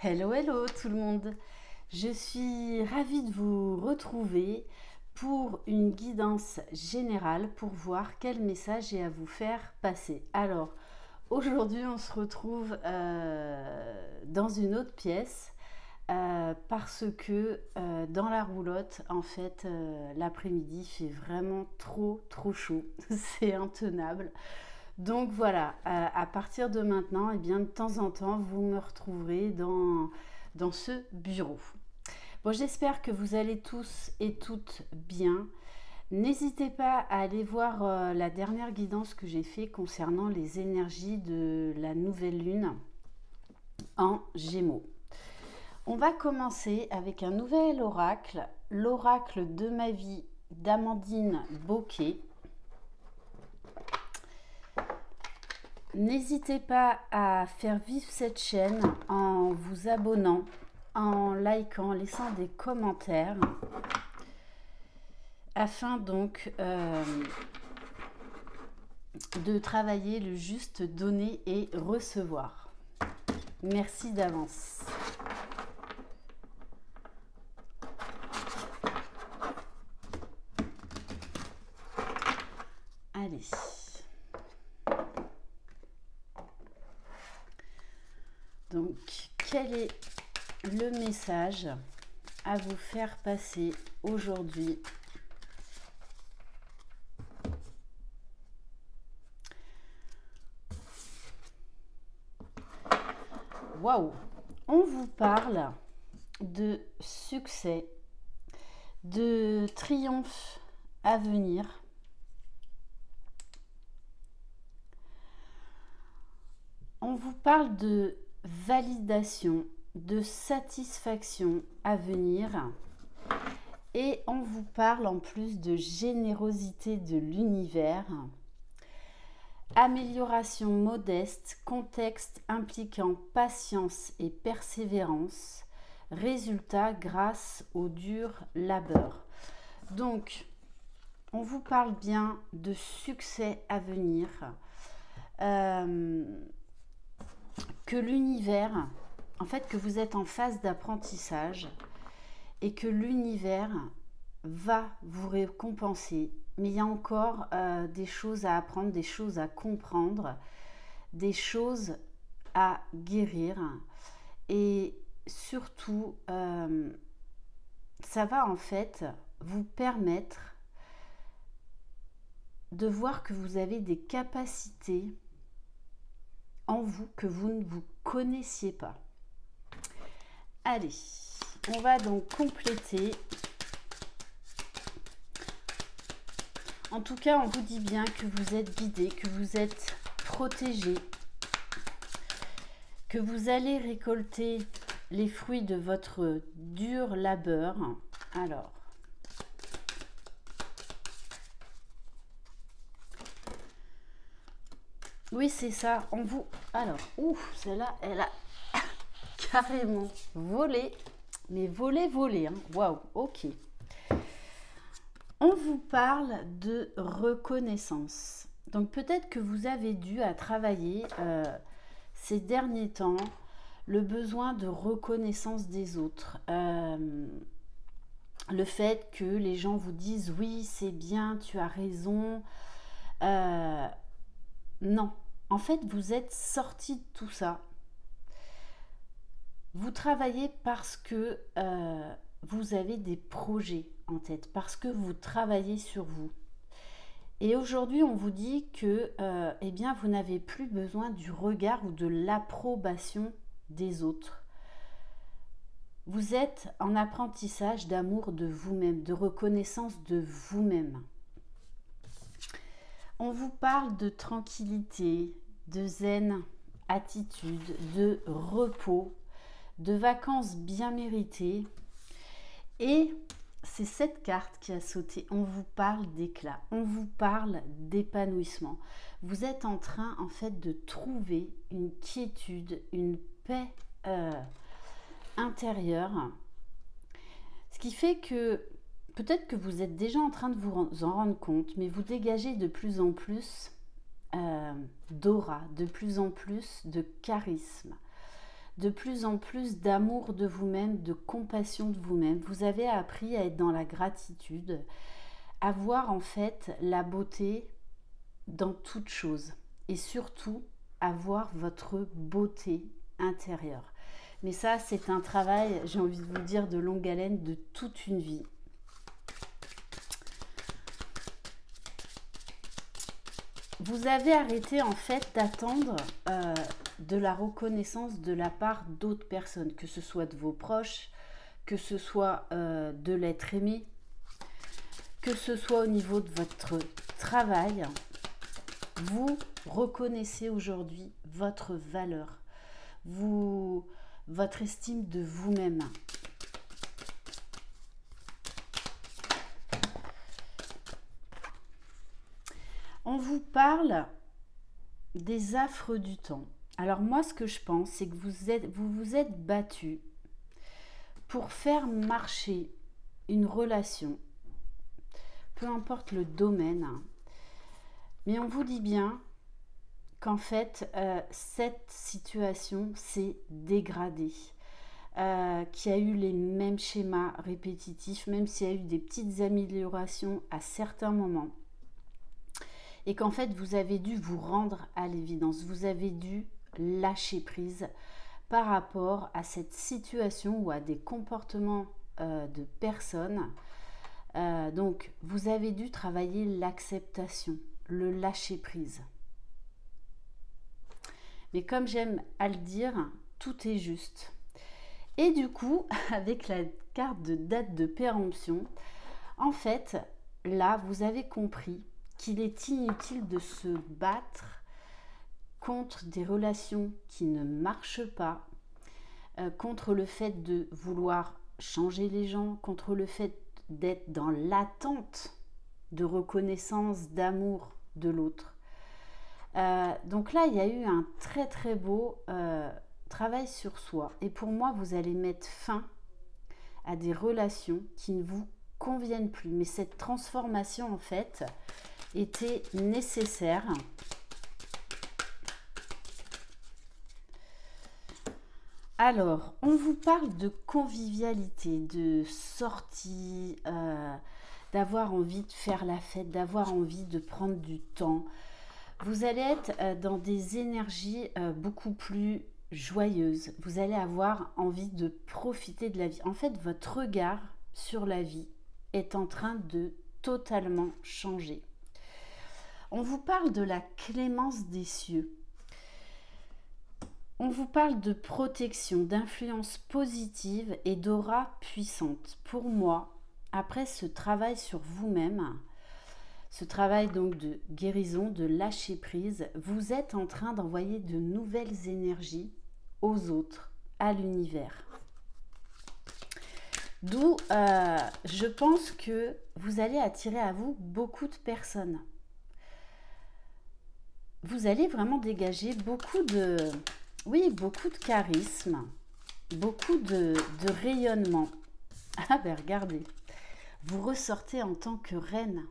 Hello, hello tout le monde. Je suis ravie de vous retrouver pour une guidance générale pour voir quel message j'ai à vous faire passer. Alors, aujourd'hui, on se retrouve dans une autre pièce parce que dans la roulotte, en fait, l'après-midi fait vraiment trop chaud. C'est intenable. Donc voilà, à partir de maintenant, et bien de temps en temps, vous me retrouverez dans ce bureau. Bon, j'espère que vous allez tous et toutes bien. N'hésitez pas à aller voir la dernière guidance que j'ai fait concernant les énergies de la nouvelle lune en Gémeaux. On va commencer avec un nouvel oracle, l'oracle de ma vie d'Amandine Bocquet. N'hésitez pas à faire vivre cette chaîne en vous abonnant, en likant, en laissant des commentaires, afin donc de travailler le juste donner et recevoir. Merci d'avance. Allez. Donc, quel est le message à vous faire passer aujourd'hui? Waouh! On vous parle de succès, de triomphe à venir. On vous parle de validation, de satisfaction à venir, et on vous parle en plus de générosité de l'univers, amélioration modeste, contexte impliquant patience et persévérance, résultat grâce au dur labeur. Donc on vous parle bien de succès à venir, que l'univers, en fait, que vous êtes en phase d'apprentissage et que l'univers va vous récompenser. Mais il y a encore des choses à apprendre, des choses à comprendre, des choses à guérir. Et surtout, ça va en fait vous permettre de voir que vous avez des capacités en vous que vous ne vous connaissiez pas. Allez, on va donc compléter. En tout cas, on vous dit bien que vous êtes guidé, que vous êtes protégé, que vous allez récolter les fruits de votre dur labeur. Alors, oui, c'est ça. On vous... Alors, celle-là, elle a carrément volé. Mais volé, hein. Waouh, ok. On vous parle de reconnaissance. Donc, peut-être que vous avez dû à travailler ces derniers temps le besoin de reconnaissance des autres. Le fait que les gens vous disent « oui, c'est bien, tu as raison ». Non. En fait, vous êtes sorti de tout ça. Vous travaillez parce que vous avez des projets en tête, parce que vous travaillez sur vous. Et aujourd'hui, on vous dit que eh bien, vous n'avez plus besoin du regard ou de l'approbation des autres. Vous êtes en apprentissage d'amour de vous-même, de reconnaissance de vous-même. On vous parle de tranquillité, de zen attitude, de repos, de vacances bien méritées. Et c'est cette carte qui a sauté. On vous parle d'éclat, on vous parle d'épanouissement. Vous êtes en train en fait de trouver une quiétude, une paix intérieure. Ce qui fait que peut-être que vous êtes déjà en train de vous en rendre compte, mais vous dégagez de plus en plus d'aura, de plus en plus de charisme, de plus en plus d'amour de vous-même, de compassion de vous-même. Vous avez appris à être dans la gratitude, à voir en fait la beauté dans toute chose et surtout à voir votre beauté intérieure. Mais ça, c'est un travail, j'ai envie de vous dire, de longue haleine, de toute une vie. Vous avez arrêté en fait d'attendre de la reconnaissance de la part d'autres personnes, que ce soit de vos proches, que ce soit de l'être aimé, que ce soit au niveau de votre travail. Vous reconnaissez aujourd'hui votre valeur, votre estime de vous-même. On vous parle des affres du temps. Alors moi, ce que je pense, c'est que vous vous êtes battu pour faire marcher une relation, peu importe le domaine, mais on vous dit bien qu'en fait, cette situation s'est dégradée, qu'il y a eu les mêmes schémas répétitifs, même s'il y a eu des petites améliorations à certains moments. Et qu'en fait, vous avez dû vous rendre à l'évidence, vous avez dû lâcher prise par rapport à cette situation ou à des comportements de personnes. Donc, vous avez dû travailler l'acceptation, le lâcher prise. Mais comme j'aime à le dire, tout est juste. Et du coup, avec la carte de date de péremption, en fait, là, vous avez compris qu'il est inutile de se battre contre des relations qui ne marchent pas, contre le fait de vouloir changer les gens, contre le fait d'être dans l'attente de reconnaissance, d'amour de l'autre. Donc là, il y a eu un très très beau travail sur soi. Et pour moi, vous allez mettre fin à des relations qui ne vous conviennent plus. Mais cette transformation, en fait, était nécessaire. Alors, on vous parle de convivialité, de sortie, d'avoir envie de faire la fête, d'avoir envie de prendre du temps. Vous allez être dans des énergies beaucoup plus joyeuses. Vous allez avoir envie de profiter de la vie. En fait, votre regard sur la vie est en train de totalement changer. On vous parle de la clémence des cieux. On vous parle de protection, d'influence positive et d'aura puissante. Pour moi, après ce travail sur vous-même, ce travail donc de guérison, de lâcher prise, vous êtes en train d'envoyer de nouvelles énergies aux autres, à l'univers. D'où je pense que vous allez attirer à vous beaucoup de personnes. Vous allez vraiment dégager beaucoup de charisme, beaucoup de rayonnement. Ah ben regardez, vous ressortez en tant que reine.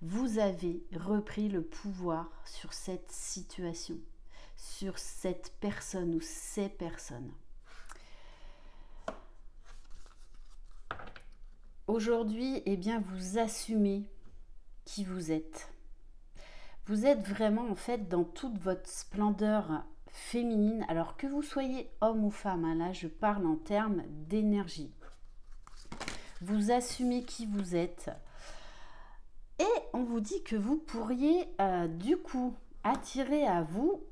Vous avez repris le pouvoir sur cette situation, sur cette personne ou ces personnes. Aujourd'hui, eh bien, vous assumez qui vous êtes. Vous êtes vraiment en fait dans toute votre splendeur féminine, alors que vous soyez homme ou femme, hein, là je parle en termes d'énergie. Vous assumez qui vous êtes et on vous dit que vous pourriez du coup attirer à vous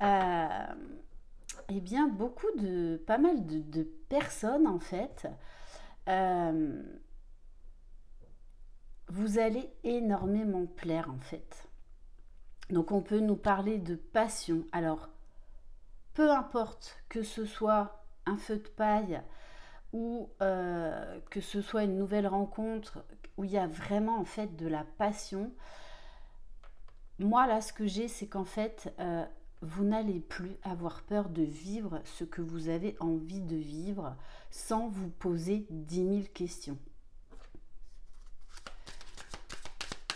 eh bien pas mal de personnes en fait. Vous allez énormément plaire en fait. Donc on peut nous parler de passion. Alors, peu importe que ce soit un feu de paille ou que ce soit une nouvelle rencontre où il y a vraiment en fait de la passion. Moi là, ce que j'ai, c'est qu'en fait, vous n'allez plus avoir peur de vivre ce que vous avez envie de vivre sans vous poser 10 000 questions.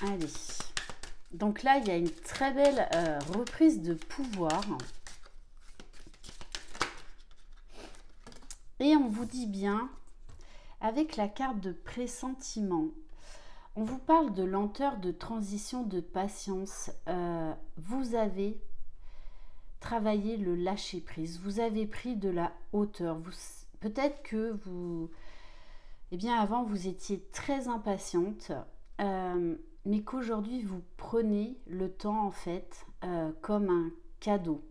Allez. Donc là, il y a une très belle reprise de pouvoir. Et on vous dit bien, avec la carte de pressentiment, on vous parle de lenteur, de transition, de patience. Vous avez travaillé le lâcher-prise. Vous avez pris de la hauteur. Peut-être que vous... Eh bien, avant, vous étiez très impatiente, mais qu'aujourd'hui, vous prenez le temps, en fait, comme un cadeau.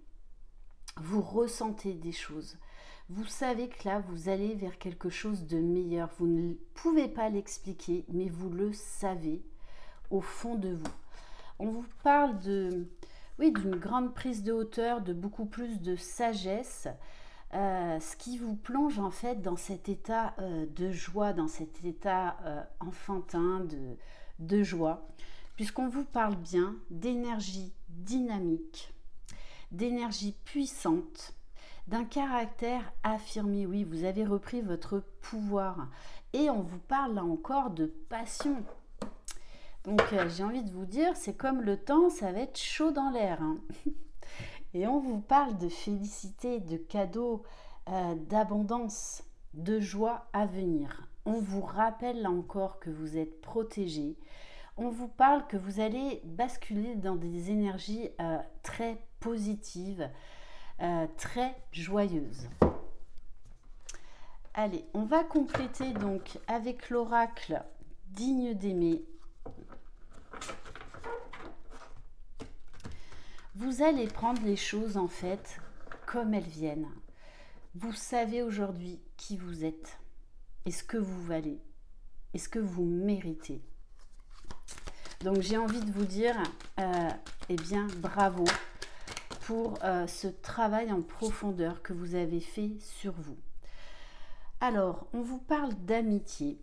Vous ressentez des choses. Vous savez que là, vous allez vers quelque chose de meilleur. Vous ne pouvez pas l'expliquer, mais vous le savez au fond de vous. On vous parle oui, d'une grande prise de hauteur, de beaucoup plus de sagesse, ce qui vous plonge en fait dans cet état de joie, dans cet état enfantin de joie, puisqu'on vous parle bien d'énergie dynamique, d'énergie puissante, d'un caractère affirmé. Oui, vous avez repris votre pouvoir. Et on vous parle là encore de passion. Donc j'ai envie de vous dire, c'est comme le temps, ça va être chaud dans l'air. Hein. Et on vous parle de félicité, de cadeaux, d'abondance, de joie à venir. On vous rappelle là encore que vous êtes protégé. On vous parle que vous allez basculer dans des énergies très positives, très joyeuse. Allez, on va compléter donc avec l'oracle digne d'aimer. Vous allez prendre les choses en fait comme elles viennent. Vous savez aujourd'hui qui vous êtes et ce que vous valez et ce que vous méritez. Donc j'ai envie de vous dire, eh bien bravo pour ce travail en profondeur que vous avez fait sur vous. Alors, on vous parle d'amitié.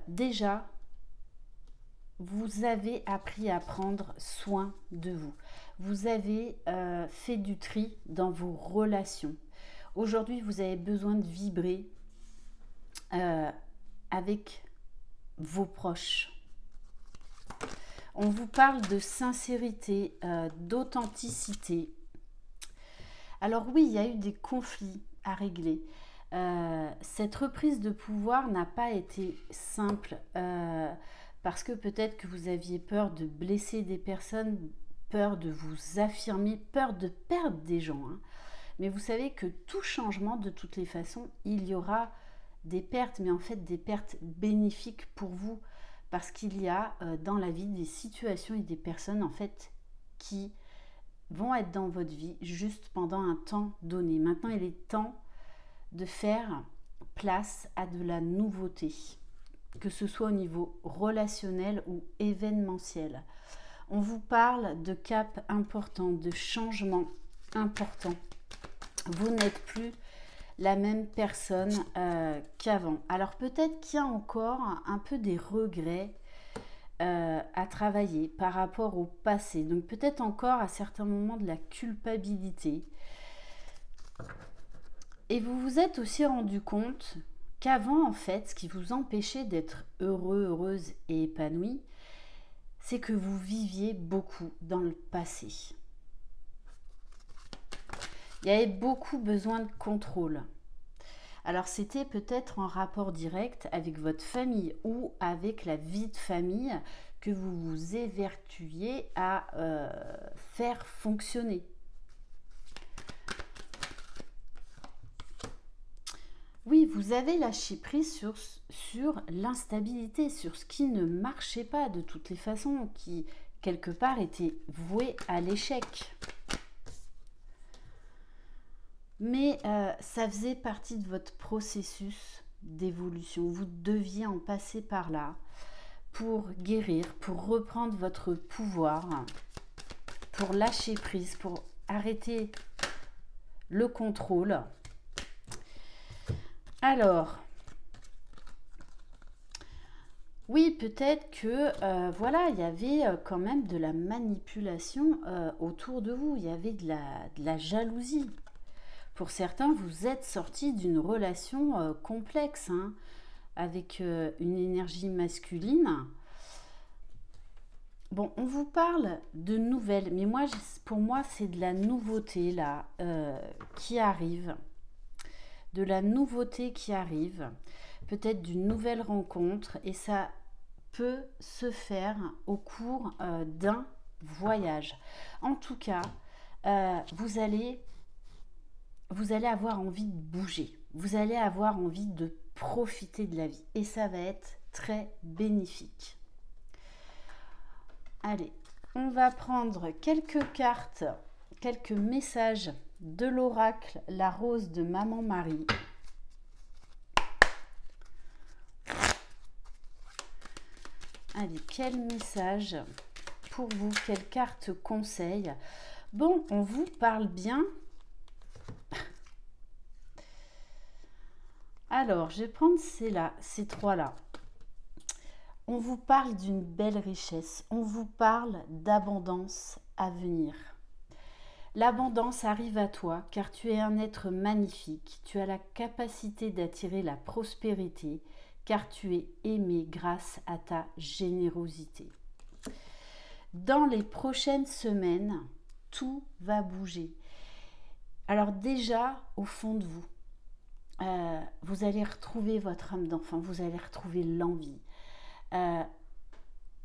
Déjà, vous avez appris à prendre soin de vous. Vous avez fait du tri dans vos relations. Aujourd'hui, vous avez besoin de vibrer avec vos proches. On vous parle de sincérité, d'authenticité. Alors oui, il y a eu des conflits à régler. Cette reprise de pouvoir n'a pas été simple parce que peut-être que vous aviez peur de blesser des personnes, peur de vous affirmer, peur de perdre des gens. Hein. Mais vous savez que tout changement, de toutes les façons, il y aura des pertes, mais en fait des pertes bénéfiques pour vous. Parce qu'il y a dans la vie des situations et des personnes en fait qui vont être dans votre vie juste pendant un temps donné. Maintenant, il est temps de faire place à de la nouveauté, que ce soit au niveau relationnel ou événementiel. On vous parle de cap important, de changement important. Vous n'êtes plus la même personne qu'avant. Alors peut-être qu'il y a encore un peu des regrets à travailler par rapport au passé. Donc peut-être encore à certains moments de la culpabilité. Et vous vous êtes aussi rendu compte qu'avant, en fait, ce qui vous empêchait d'être heureux, heureuse et épanouie, c'est que vous viviez beaucoup dans le passé. Il y avait beaucoup besoin de contrôle. Alors c'était peut-être en rapport direct avec votre famille ou avec la vie de famille que vous vous évertuiez à faire fonctionner. Oui, vous avez lâché prise sur l'instabilité, sur ce qui ne marchait pas de toutes les façons, qui quelque part était voué à l'échec. Mais ça faisait partie de votre processus d'évolution. Vous deviez en passer par là pour guérir, pour reprendre votre pouvoir, pour lâcher prise, pour arrêter le contrôle. Alors, oui, peut-être que voilà, il y avait quand même de la manipulation autour de vous. Il y avait de la jalousie. Pour certains, vous êtes sortis d'une relation complexe, hein, avec une énergie masculine. Bon, on vous parle de nouvelles, mais pour moi, c'est de la nouveauté là qui arrive. de la nouveauté qui arrive, peut-être d'une nouvelle rencontre, et ça peut se faire au cours d'un voyage. En tout cas, vous allez avoir envie de bouger, vous allez avoir envie de profiter de la vie, et ça va être très bénéfique. Allez, on va prendre quelques cartes, quelques messages de l'oracle La Rose de Maman Marie. Allez, quel message pour vous? Quelle carte conseil? Bon, on vous parle bien. Alors, je vais prendre ces trois-là. On vous parle d'une belle richesse. On vous parle d'abondance à venir. L'abondance arrive à toi car tu es un être magnifique. Tu as la capacité d'attirer la prospérité car tu es aimé grâce à ta générosité. Dans les prochaines semaines, tout va bouger. Alors déjà, au fond de vous, vous allez retrouver votre âme d'enfant, vous allez retrouver l'envie.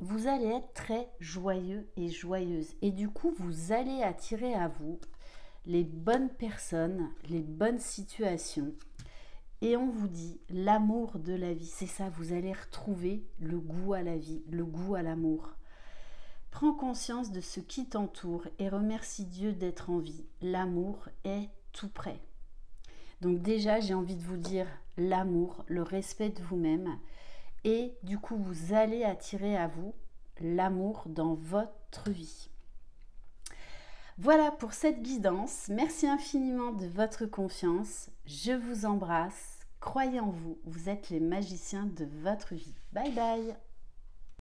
Vous allez être très joyeux et joyeuse. Et du coup, vous allez attirer à vous les bonnes personnes, les bonnes situations. Et on vous dit l'amour de la vie. C'est ça, vous allez retrouver le goût à la vie, le goût à l'amour. Prends conscience de ce qui t'entoure et remercie Dieu d'être en vie. L'amour est tout près. Donc déjà, j'ai envie de vous dire l'amour, le respect de vous-même. Et du coup, vous allez attirer à vous l'amour dans votre vie. Voilà pour cette guidance. Merci infiniment de votre confiance. Je vous embrasse. Croyez en vous. Vous êtes les magiciens de votre vie. Bye bye.